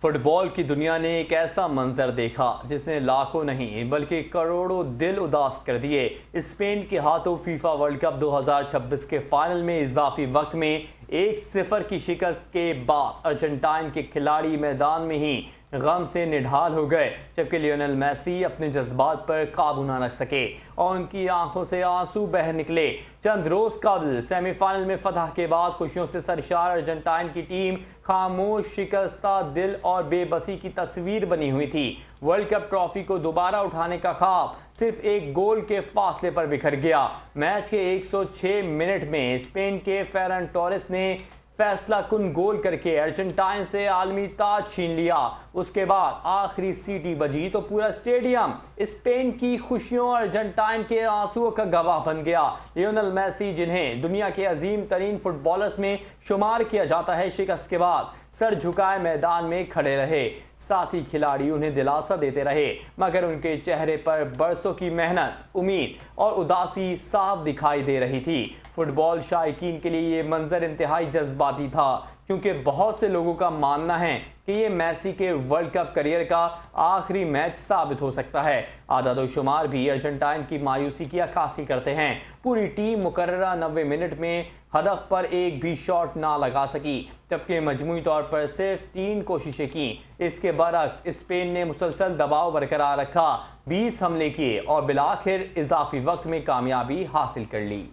Football की दुनिया ने एक ऐसा मंजर देखा जिसने लाखों नहीं बल्कि करोड़ों दिल उदास कर दिए। स्पेन के हाथों फीफा वर्ल्ड कप 2026 के फाइनल में इजाफी वक्त में 1-0 की शिकस्त के बाद अर्जेंटाइन के खिलाड़ी मैदान में ही गम से निढाल हो गए, जबकि लियोनेल मेसी अपने जज्बात पर काबू न रख सके और उनकी आंखों से आंसू बह निकले। चंद रोज कबल सेमीफाइनल में फतह के बाद खुशियों से सरशार अर्जेंटाइन की टीम खामोश, शिकस्ता दिल और बेबसी की तस्वीर बनी हुई थी। वर्ल्ड कप ट्रॉफी को दोबारा उठाने का ख्वाब सिर्फ एक गोल के फासले पर बिखर गया। मैच के 106 मिनट में स्पेन के फेरन टोरेस ने फैसला कुन गोल करके अर्जेंटाइन से आलमी ताज छीन लिया। उसके बाद आखिरी सीटी बजी तो पूरा स्टेडियम स्पेन की खुशियों और अर्जेंटाइन के आंसुओं का गवाह बन गया। लियोनेल मेसी, जिन्हें दुनिया के अजीम तरीन फुटबॉलर्स में शुमार किया जाता है, शिकस्त के बाद सर झुकाए मैदान में खड़े रहे। साथ ही खिलाड़ी उन्हें दिलासा देते रहे, मगर उनके चेहरे पर बरसों की मेहनत, उम्मीद और उदासी साफ दिखाई दे रही थी। फुटबॉल शायकीन के लिए ये मंजर इंतहाई जज्बाती था, क्योंकि बहुत से लोगों का मानना है कि ये मेसी के वर्ल्ड कप करियर का आखिरी मैच साबित हो सकता है। आदादोशुमार भी अर्जेंटाइन की मायूसी की अक्कासी करते हैं। पूरी टीम मुकर्ररा 90 मिनट में हदफ पर एक भी शॉट ना लगा सकी, जबकि मजमूई तौर पर सिर्फ 3 कोशिशें की। इसके बरक्स स्पेन ने मुसलसल दबाव बरकरार रखा, 20 हमले किए और बिलाखिर इजाफी वक्त में कामयाबी हासिल कर ली।